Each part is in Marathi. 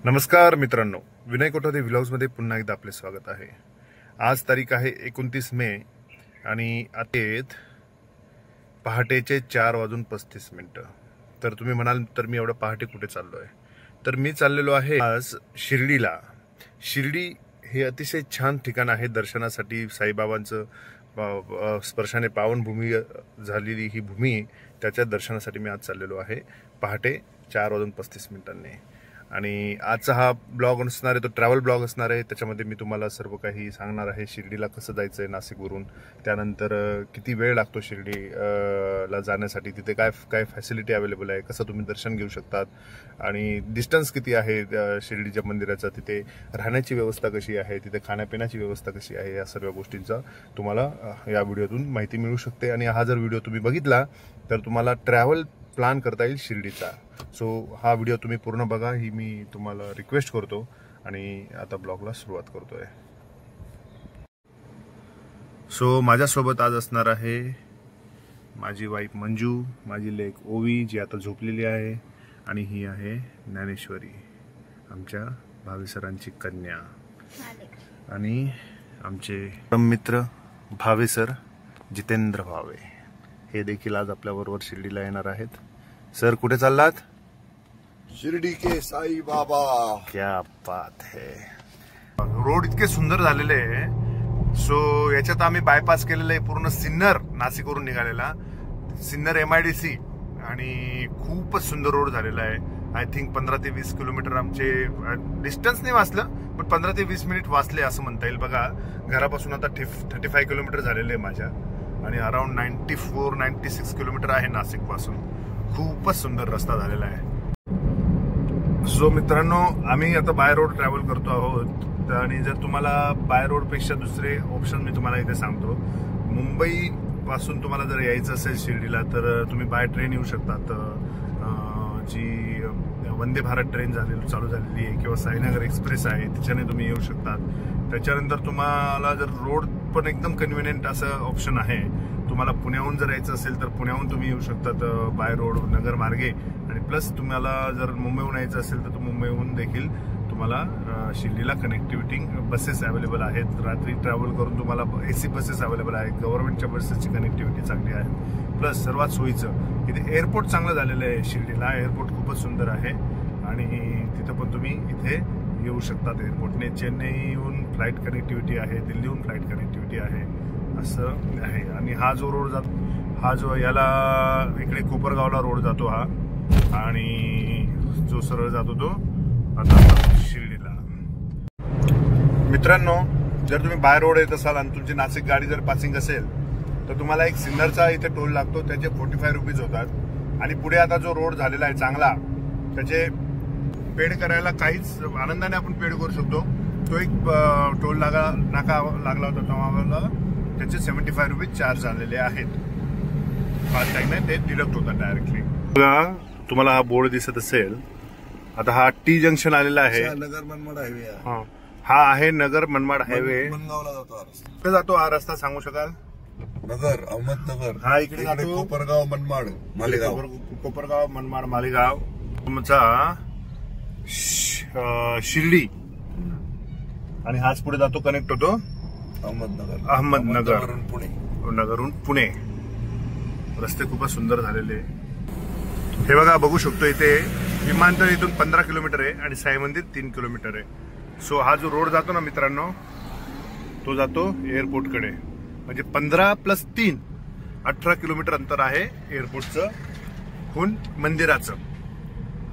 नमस्कार मित्रांनो, विनय कोठारे व्लॉग्समध्ये पुन्हा एकदा आपले स्वागत आहे। आज तारीख आहे 29 मे आणि आता पहाटेचे 4:35। तर तुम्ही म्हणाल तर मी एवढं पहाटे कुठे चाललोय? तर मी चाललेलो आहे आज शिर्डीला। शिर्डी हे अतिशय छान ठिकाण आहे दर्शनासाठी। साईबाबांचं स्पर्शाने पावनभूमी झालेली ही भूमी, त्याच्या दर्शनासाठी मी आज चाललेलो आहे पहाटे 4:35। आणि आजचा हा ब्लॉग असणार आहे तो ट्रॅव्हल ब्लॉग असणार आहे। त्याच्यामध्ये मी तुम्हाला सर्व काही सांगणार आहे। शिर्डीला कसं जायचं आहे नाशिकवरून, त्यानंतर किती वेळ लागतो शिर्डीला जाण्यासाठी, तिथे काय काय फॅसिलिटी अवेलेबल आहे, कसं तुम्ही दर्शन घेऊ शकतात आणि डिस्टन्स किती आहे शिर्डीच्या मंदिराचा, तिथे राहण्याची व्यवस्था कशी आहे, तिथे खाण्यापिण्याची व्यवस्था कशी आहे, या सर्व गोष्टींचा तुम्हाला या व्हिडिओतून माहिती मिळू शकते। आणि हा जर व्हिडिओ तुम्ही बघितला तर तुम्हाला ट्रॅव्हल प्लॅन करता येईल शिर्डीचा। सो हा व्हिडिओ तुम्ही पूर्ण बघा ही मी तुम्हाला रिक्वेस्ट करतो आणि आता ब्लॉगला सुरुवात करतोय। सो माझ्यासोबत आज असणार आहे माझी वाईफ मंजू, माझी लेक ओवी जी आता झोपलेली आहे, आणि ही आहे ज्ञानेश्वरी, आमच्या भावे सरांची कन्या, आणि आमचे मित्र भावे सर जितेंद्र भावे हे देखील आज आपल्याबरोबर शिर्डीला येणार आहेत। सर कुठे चाललात? शिर्डी के साई बाबा। क्या बात है। रोड इतके सुंदर झालेले आहे। सो याच्यात आम्ही बायपास केलेलं आहे पूर्ण सिन्नर, नाशिकवरून निघालेला सिन्नर MIDC, आणि खूपच सुंदर रोड झालेला आहे। आय थिंक 15 ते 20 किलोमीटर आमचे डिस्टन्स नाही वाचलं, पण 15 ते 20 मिनिट वाचले असं म्हणता येईल। बघा, घरापासून आता 35 किलोमीटर झालेले आहे माझ्या, आणि अराउंड 96 किलोमीटर आहे नाशिक पासून। खूपच सुंदर रस्ता झालेला आहे। सो मित्रांनो, आम्ही आता बाय रोड ट्रॅव्हल करतो आहोत, आणि जर तुम्हाला बाय रोड पेक्षा दुसरे ऑप्शन मी तुम्हाला इथे सांगतो। मुंबई पासून तुम्हाला जर यायचं असेल शिर्डीला तर तुम्ही बाय ट्रेन येऊ शकतात, जी वंदे भारत ट्रेन चालू झालेली आहे, किंवा साईनगर एक्सप्रेस आहे, तिच्याने तुम्ही येऊ शकतात। त्याच्यानंतर तुम्हाला जर रोड पण एकदम कन्व्हिनियंट असं ऑप्शन आहे, तुम्हाला पुण्याहून जर यायचं असेल तर पुण्याहून तुम्ही येऊ शकतात बाय रोड नगर मार्गे, आणि प्लस तुम्हाला जर मुंबईहून यायचं असेल तर मुंबईहून देखील तुम्हाला शिर्डीला कनेक्टिव्हिटी बसेस अवेलेबल आहेत। रात्री ट्रॅव्हल करून तुम्हाला AC बसेस अवेलेबल आहेत, गव्हर्नमेंटच्या बसेसची कनेक्टिव्हिटी चांगली आहे। प्लस सर्वात सोयीचं इथे एअरपोर्ट चांगलं झालेलं आहे शिर्डीला। एअरपोर्ट खूपच सुंदर आहे, आणि तिथं पण तुम्ही इथे येऊ शकतात एअरपोर्टने। चेन्नईहून फ्लाईट कनेक्टिव्हिटी आहे, दिल्लीहून फ्लाईट कनेक्टिव्हिटी आहे, असं आहे। आणि हा जो रोड जातो, हा जो याला इकडे कोपरगावला रोड जातो हा, आणि जो सरळ जातो तो आता शिर्डीला। मित्रांनो, जर तुम्ही बाय रोड येत असाल आणि तुमची नाशिक गाडी जर पासिंग असेल तर तुम्हाला एक सिन्नरचा इथे टोल लागतो, त्याचे 45 रुपीज होतात। आणि पुढे आता जो रोड झालेला आहे चांगला, त्याचे पेड करायला काहीच आनंदाने आपण पेड करू शकतो। तो एक टोल नाका लागला होता तेव्हा त्याचे 75 रुपीज चार्ज झालेले आहेत। फास्ट टॅग नाही, ते डिडक्ट होतात डायरेक्टली। बघा, तुम्हाला हा बोर्ड दिसत असेल, आता हा T जंक्शन आलेला आहे, नगर मनमाड हायवे। हा आहे नगर मनमाड हायवे। मनगावला जातो हा रस्ता। कुठे जातो हा रस्ता सांगू शकाल? नगर, अहमदनगर। हा इकडे जातो कोपरगाव, मनमाड, मालेगाव। कोपरगाव, मनमाड, मालेगाव, तुमचा शिर्डी, आणि हाच पुढे जातो, कनेक्ट होतो अहमदनगर, पुणे, नगरहून पुणे। रस्ते खूपच सुंदर झालेले। हे बघा, बघू शकतो इथे विमानतळ इथून 15 किलोमीटर आहे आणि साई मंदिर 3 किलोमीटर आहे। सो हा जो रोड जातो ना मित्रांनो, तो जातो एअरपोर्टकडे, म्हणजे 15 + 3 18 किलोमीटर अंतर आहे एअरपोर्टचं हून मंदिराचं,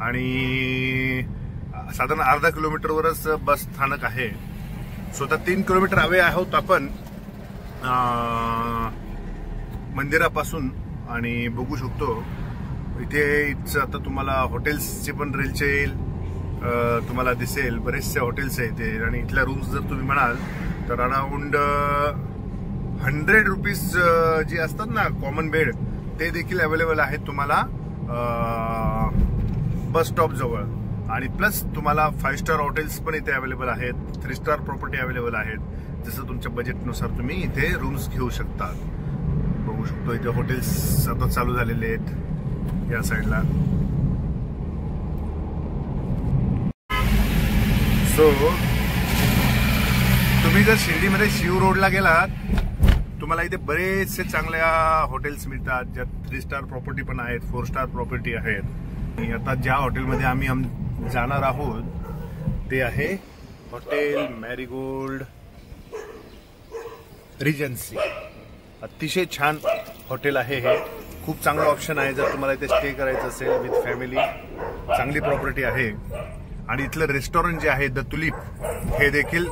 आणि साधारण अर्धा किलोमीटरवरच बस स्थानक आहे। स्वतः 3 किलोमीटर अवे आहोत आपण मंदिरापासून, आणि बघू शकतो इथे आता तुम्हाला हॉटेल्सची पण रेलचे येईल, तुम्हाला दिसेल बरेचसे हॉटेल्स आहेत इथे। आणि इथल्या रूम्स जर तुम्ही म्हणाल तर अराउंड 100 रुपीज जी असतात ना कॉमन बेड, ते देखील अवेलेबल आहेत तुम्हाला बस स्टॉप जवळ। आणि प्लस तुम्हाला 5 स्टार हॉटेल्स पण इथे अवेलेबल आहेत, 3 स्टार प्रॉपर्टी अवेलेबल आहेत। जसं तुमच्या बजेटनुसार तुम्ही इथे रूम्स घेऊ शकता। बघू शकतो इथे हॉटेल्स आता चालू झालेले आहेत या साईडला। सो तुम्ही जर शिर्डीमध्ये शिव रोडला गेलात तुम्हाला इथे बरेचसे चांगल्या हॉटेल्स मिळतात, ज्यात 3 स्टार प्रॉपर्टी पण आहेत, 4 स्टार प्रॉपर्टी आहेत. आणि आता ज्या हॉटेलमध्ये आम्ही जाणार आहोत ते आहे हॉटेल मॅरीगोल्ड रिजन्सी. अतिशय छान हॉटेल आहे हे. खूप चांगलं ऑप्शन आहे जर तुम्हाला इथे स्टे करायचं असेल विथ फॅमिली. चांगली प्रॉपर्टी आहे. आणि इथलं रेस्टॉरंट जे आहे द तुलीप हे देखील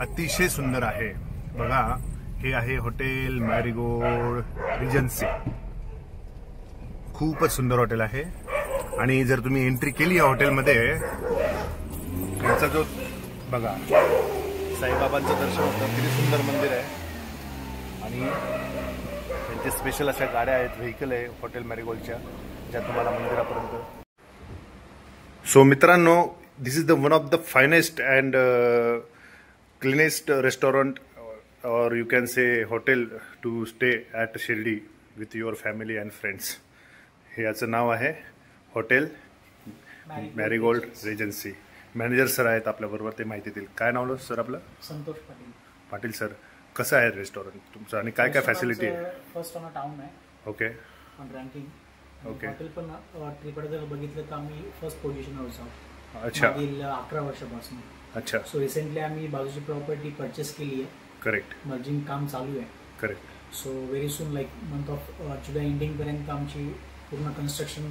अतिशय सुंदर आहे. बघा, हे आहे हॉटेल मॅरीगोल्ड रिजन्सी. खूपच सुंदर हॉटेल आहे. आणि जर तुम्ही एंट्री केली या हॉटेलमध्ये, यांचा जो बघा साईबाबांचं दर्शन होतं, किती सुंदर मंदिर आहे. आणि त्यांचे स्पेशल अशा गाड्या आहेत, व्हेकल आहे हॉटेल मॅरीगोल्डच्या, ज्या तुम्हाला मंदिरापर्यंत. सो मित्रांनो, this is the one of the finest and cleanest restaurant or you can say hotel to stay at Shirdi with your family and friends. हे याचं नाव आहे hotel Marigold Regency. Manager sir आहेत आपल्याबरोबर, ते माहिती देतील. काय नाव सर आपलं? संतोष पाटील. पाटील सर, कसं आहे रेस्टॉरंट तुमचं आणि काय काय फॅसिलिटी आहे? फर्स्ट ऑन टाउन आहे. Okay. On ranking. Okay. Hotel पण ट्रिपकडे जर बघितलं तर आम्ही फर्स्ट पोझिशनवर आहोत. अच्छा. मागील 11 वर्षापासून. अच्छा. सो रिसेंटली आम्ही बाजूची प्रॉपर्टी परचेस केली आहे. करेक्ट. मर्जिंग काम चालू आहे. Correct. So very soon like month of July ending पर्यंत आमची पूर्ण कन्स्ट्रक्शन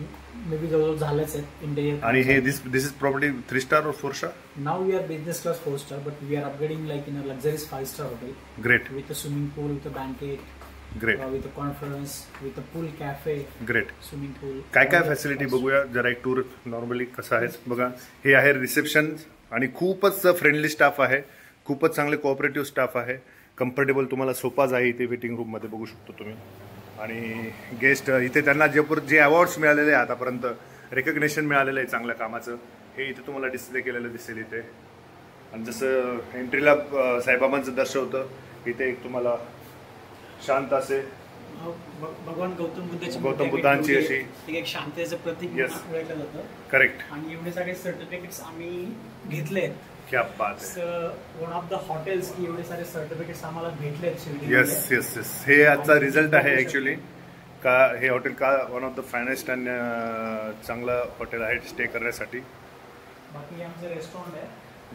मे बी जवळजवळ झालंच आहे. इंटेरियर. आणि हे दिस इज प्रॉपर्टी 3 स्टार और 4 star? Now we are business class 4 star, but we are upgrading like in a luxuries 5 star hotel. Great. With a swimming pool, with a banquet, great, with a conference, with a pool cafe. Great. Swimming pool. काय काय फॅसिलिटी बघूया जरा, एक टूर नॉर्मली कसं आहे बघा. हे आहे रिसेप्शन आणि खूपच फ्रेंडली स्टाफ आहे, खूपच चांगले कोऑपरेटिव्ह स्टाफ आहे. कम्फर्टेबल तुम्हाला सोफाज आहे इथे वेटिंग रूम मध्ये, बघू शकतो तुम्ही. आणि गेस्ट इथे त्यांना जे अवॉर्ड्स मिळालेले आहे आतापर्यंत, रेकग्नेशन मिळालेलं आहे चांगल्या कामाचं, हे इथे तुम्हाला डिस्प्ले केलेलं दिसेल इथे. आणि जसं एंट्रीला साईबाबांचं दर्शन होतं, इथे एक तुम्हाला शांत असे भगवान गौतम बुद्धांची अशी एक शांततेचं प्रतीक ओळखलं जातं. करेक्ट. आणि एवढे सगळे सर्टिफिकेट्स आम्ही घेतले. क्या बात है. वन ऑफ द हॉटेल्स की एवढे सारे सर्टिफिकेट्स आम्हाला भेटलेत शिर्डी. Yes yes yes. हे आजचा रिझल्ट आहे ऍक्च्युली, का हे हॉटेल का one of the finest and चांगलं हॉटेल आहे स्टे करण्यासाठी. बाकी आमचं रेस्टॉरंट आहे,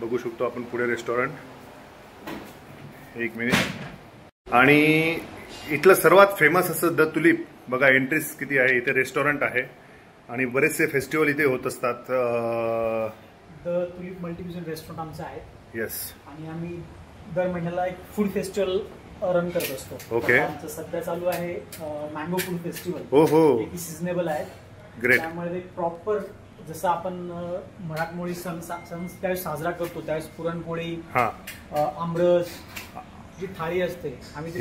बघू शकतो आपण पुढे रेस्टॉरंट. एक मिनिट. आणि इथलं सर्वात फेमस असं द तुलीप बघा, एंट्रीज किती आहे. इथे रेस्टॉरंट आहे आणि बरेचसे फेस्टिवल इथे होत असतात. द तुलीप मल्टीक्युझिन रेस्टॉरंट आमचं आहे. येस. आणि आम्ही दर महिन्याला एक फूड फेस्टिवल रन करत असतो. ओके. आमचं सध्या चालू आहे मँगो फूड फेस्टिवल. हो. सिजनेबल आहे. ग्रेट. त्यामुळे प्रॉपर जसं आपण मराठमोळी सण त्यावेळेस साजरा करतो, त्यावेळेस पुरणपोळी, आमरस, जी थाळी असते आम्ही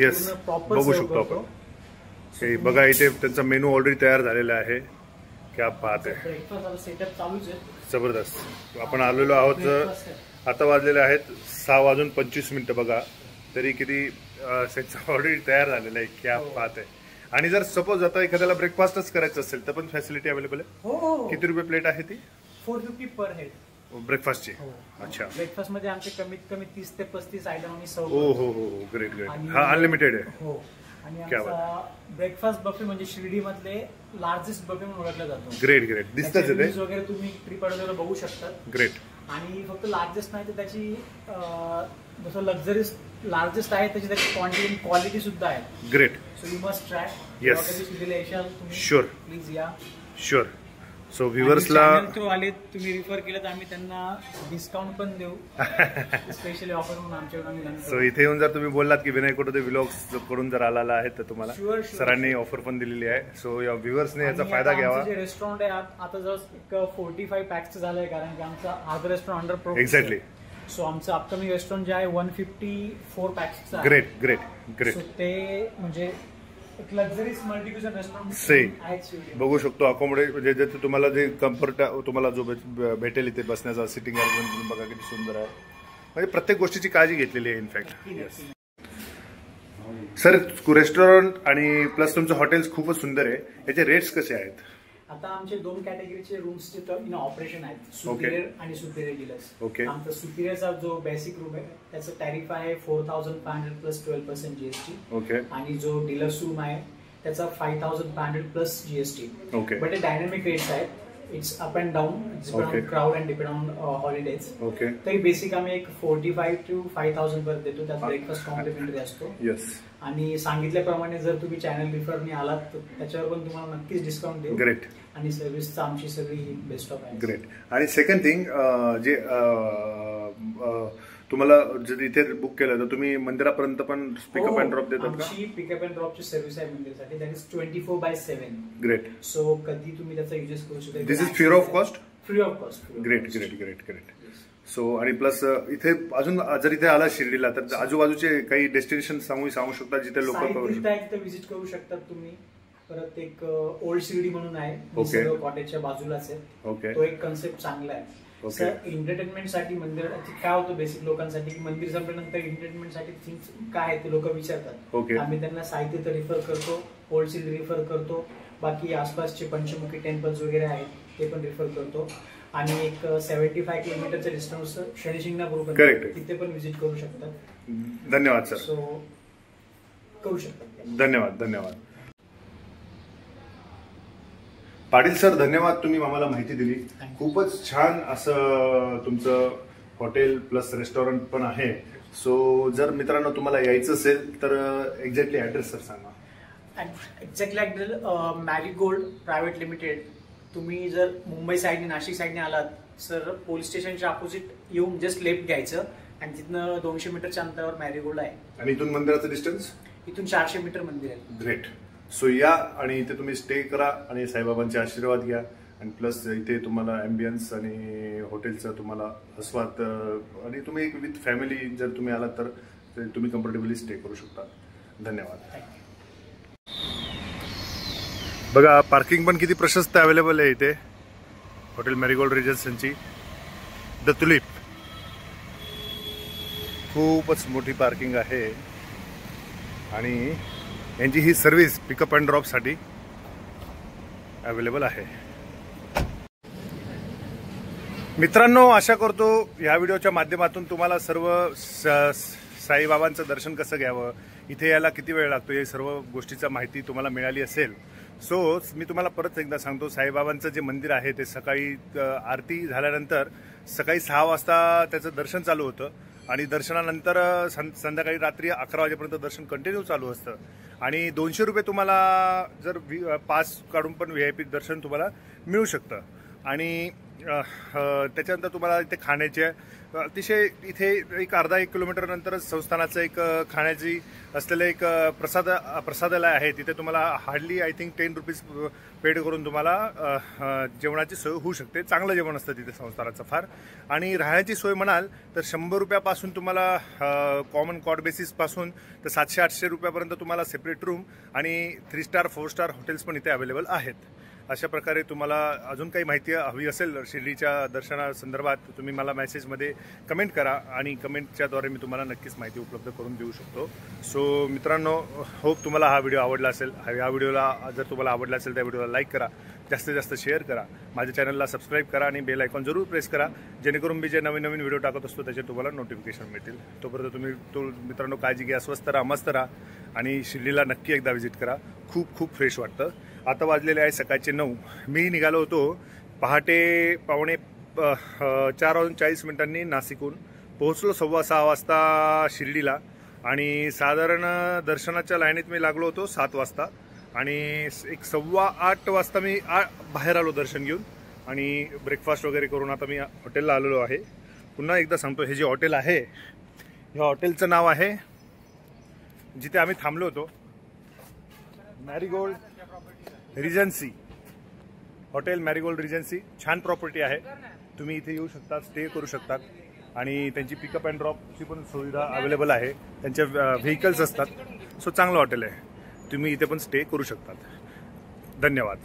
प्रॉपर बघू शकतो आपण. बघा इथे त्यांचा मेनू ऑलरेडी तयार झालेला आहे. क्या बात आहे. ब्रेकफास्ट सेटअप चालूच आहे. जबरदस्त. आपण आलेलो आहोत, आता वाजलेले आहेत 6:25 बघा, तरी किती ऑलरेडी तयार झालेलं आहे. क्या बात आहे. आणि जर सपोज आता एखाद्याला ब्रेकफास्टच करायचं असेल तर पण फॅसिलिटी अवेलेबल आहे. हो. किती रुपये प्लेट आहे ती? 450 पर हेड ब्रेकफास्टची. अच्छा. ब्रेकफास्ट मध्ये आमचे कमीत कमी 30 ते 35 आयटम आम्ही सर्व. हो. ग्रेट. हा अनलिमिटेड आहे. हो. आणि आमचा ब्रेकफास्ट बफे म्हणजे शिर्डी मधले लार्जेस्ट बफे म्हणून ओळखला जातो. ग्रेट. दिसतच आहे ते वगैरे तुम्ही ट्रिपवर बघू शकता. ग्रेट. आणि फक्त लार्जेस्ट नाही तर त्याची जसं लक्झरीज लार्जेस्ट आहे त्याची क्वांटिटी क्वालिटी सुद्धा आहे. Great. So you must try. Yes. Sure. Please या. शुअर. सो व्ह्युअर्सला थ्रू आले तुम्ही रिफर केलं तर आम्ही त्यांना डिस्काउंट पण देऊ. स्पेशली ऑफर म्हणून आमच्याकडून. सो इथे येऊन जर तुम्ही बोललात की विनय कोटोदे व्लॉग्स कडून जर आला आहे तर तुम्हाला सरांनी ऑफर पण दिलेली आहे. सो या व्ह्युअर्सने याचा फायदा घ्यावा. जे रेस्टॉरंट आहे आता जवळ 45 पॅक्स झालंय, कारण की आमचा अर्ध restaurant under progress. Exactly. So आमचं अपकमिंग रेस्टॉरंट जे आहे 154 पॅक्स. ग्रेट. सो ते म्हणजे एक लक्झरीज मल्टीक्युझिन रेस्टॉरंट से बघू शकतो. अकोमोडेट म्हणजे तुम्हाला जे कम्फर्ट तुम्हाला जो भेटेल इथे बसण्याचा सिटिंग अरेंजमेंट बघा किती सुंदर आहे. म्हणजे प्रत्येक गोष्टीची काळजी घेतलेली आहे इनफॅक्ट. सर रेस्टॉरंट आणि प्लस तुमचं हॉटेल्स खूपच सुंदर आहे. याचे रेट्स कसे आहेत? आता आमचे 2 कॅटेगरीचे रूम्स इन ऑपरेशन आहेत, सुपिरियर आणि सुपिरियर डिलक्स. आमचा सुपिरियरचा जो बेसिक रूम आहे त्याचं टॅरिफ आहे 4500 प्लस 12% GST. आणि जो डिलक्स रूम आहे त्याचा 5500 प्लस GST. बट हे डायनामिक रेट्स आहेत. It's up and down, depend on crowd and depend on holidays. तरी बेसिक आम्ही एक 45 to 5000 पर्यंत देतो. त्यात ब्रेकफास्ट कॉम्प्लिमेंटरी असतो. आणि सांगितल्याप्रमाणे जर तुम्ही चॅनल रिफरनी आलात तर त्याच्यावर पण तुम्हाला नक्कीच डिस्काउंट देऊ. ग्रेट. आणि सर्व्हिस आमची सगळी बेस्ट ऑफ आहे. ग्रेट. आणि सेकंड थिंग, जे तुम्हाला जर इथे बुक केलं तर तुम्ही मंदिरापर्यंत पण पिकअप अँड ड्रॉप देतात का? आमची पिकअप अँड ड्रॉपची सर्व्हिस आहे मंदिरासाठी. That is 24/7. ग्रेट. सो कधी तुम्ही त्याचा युजेस करू शकता. This is free of cost. Free of cost. Great great great great. So आणि प्लस इथे अजून जर इथे आला शिर्डीला तर आजूबाजूचे काही डेस्टिनेशन सांगू शकता जिथे लोक विजिट करू शकतात तुम्ही. परत एक ओल्ड शिर्डी म्हणून आहे, कॉटेजच्या बाजूलाच आहे. तो एक कन्सेप्ट चांगला आहे. एंटरटेनमेंटसाठी मंदिराची काय होतं बेसिक लोकांसाठी की मंदिर संपल्यानंतर एंटरटेनमेंटसाठी थिंग्स काय आहे ते लोक विचारतात. आम्ही त्यांना साहित्य तर रिफर करतो, ओल्ड सिटी रिफर करतो, बाकी आसपासचे पंचमुखी टेम्पल्स वगैरे आहेत ते पण रिफर करतो. आणि एक 75 किलोमीटरचं डिस्टन्स शनिशिंगणापूर तिथे पण व्हिजिट करू शकतात. धन्यवाद सर. सो करू शकतात. धन्यवाद धन्यवाद. पाटील सर, धन्यवाद. तुम्ही आम्हाला माहिती दिली. खूपच छान असं तुमचं हॉटेल प्लस रेस्टॉरंट पण आहे. सो जर मित्रांनो तुम्हाला यायचं असेल तर एक्झॅक्टली ऍड्रेस सर सांगा. Exactly address Marigold private limited. तुम्ही जर मुंबई साईडने नाशिक साईडने आलात सर, पोलीस स्टेशनच्या अपोजिट येऊन जस्ट लेफ्ट घ्यायचं आणि तिथनं 200 मीटरच्या अंतरावर मॅरीगोल्ड आहे. आणि इथून मंदिराचं डिस्टन्स? इथून 400 मीटर मंदिर आहे. ग्रेट. सो या आणि इथे तुम्ही स्टे करा आणि साईबाबांचे आशीर्वाद घ्या. आणि प्लस इथे तुम्हाला ॲम्बियन्स आणि हॉटेलचं तुम्हाला आस्वाद, आणि तुम्ही एक विथ फॅमिली जर तुम्ही आलात तर तुम्ही कम्फर्टेबली स्टे करू शकता. धन्यवाद. बघा पार्किंग पण किती प्रशस्त अवेलेबल आहे इथे हॉटेल मॅरीगोल्ड रिजन्सीची. The Tulip. खूपच मोठी पार्किंग आहे आणि यांची ही सर्व्हिस पिकअप अँड ड्रॉप साठी अवेलेबल आहे. मित्रांनो, आशा करतो या व्हिडिओच्या माध्यमातून तुम्हाला सर्व साईबाबांचं दर्शन कसं घ्यावं, इथे यायला किती वेळ लागतो, हे सर्व गोष्टीचा माहिती तुम्हाला मिळाली असेल. सो मी तुम्हाला परत एकदा सांगतो, साईबाबांचं जे मंदिर आहे ते सकाळी आरती झाल्यानंतर सकाळी 6 वाजता त्याचं दर्शन चालू होतं आणि दर्शनानंतर संध्याकाळी रात्री 11 वाजेपर्यंत दर्शन कंटिन्यू चालू असतं. आणि 200 रुपये तुम्हाला जर पास काढून पण VIP दर्शन तुम्हाला मिळू शकतं. आणि त्याच्यानंतर तुम्हाला इथे खाण्याचे अतिशय इथे एक अर्धा 1 किलोमीटर नंतरच संस्थानाचं एक खाण्याची असलेलं एक प्रसादालय आहे. तिथे तुम्हाला hardly I think 10 rupees paid करून तुम्हाला जेवणाची सोय होऊ शकते. चांगलं जेवण असतं तिथे संस्थानाचं फार. आणि राहण्याची सोय म्हणाल तर 100 रुपयापासून तुम्हाला कॉमन कॉट बेसिसपासून तर 700-800 रुपयापर्यंत तुम्हाला सेपरेट रूम आणि 3 स्टार 4 स्टार हॉटेल्स पण इथे अवेलेबल आहेत. अशा प्रकारे तुम्हाला अजून काही माहिती हवी असेल शिर्डीच्या दर्शनासंदर्भात तुम्ही मला मेसेजमध्ये कमेंट करा आणि कमेंटच्याद्वारे मी तुम्हाला नक्कीच माहिती उपलब्ध करून देऊ शकतो. सो मित्रांनो, होप तुम्हाला हा व्हिडिओ आवडला असेल. या व्हिडिओला जर तुम्हाला आवडला असेल त्या व्हिडिओला लाईक करा, जास्तीत जास्त शेअर करा, माझ्या चॅनलला सबस्क्राईब करा आणि बेल आयकॉन जरूर प्रेस करा, जेणेकरून मी जे नवीन व्हिडिओ टाकत असतो त्याचे तुम्हाला नोटिफिकेशन मिळतील. तोपर्यंत तुम्ही मित्रांनो काळजी घ्या, स्वस्त राहा, मस्त राहा आणि शिर्डीला नक्की एकदा व्हिजिट करा. खूप खूप फ्रेश वाटतं. आता वाजलेले आहे सकाळचे 9. मी निघालो होतो पहाटे 4:40 नाशिकहून. पोहोचलो 6:15 वाजता शिर्डीला आणि साधारण दर्शनाच्या लाईनीत मी लागलो होतो 7 वाजता आणि एक 7:15 वाजता मी बाहेर आलो दर्शन घेऊन आणि ब्रेकफास्ट वगैरे करून आता मी हॉटेलला आलेलो आहे. पुन्हा एकदा सांगतो, हे जे हॉटेल आहे ह्या हॉटेलचं नाव आहे जिथे आम्ही थांबलो होतो, Marigold regency. Hotel Marigold regency छान प्रॉपर्टी आहे. तुम्ही इथे येऊ शकता, स्टे करू शकतात आणि त्यांची पिकअप अँड ड्रॉपची पण सुविधा अवेलेबल आहे. त्यांच्या व्हेकल्स असतात. सो चांगलं हॉटेल आहे, तुम्ही इथे पण स्टे करू शकतात. धन्यवाद.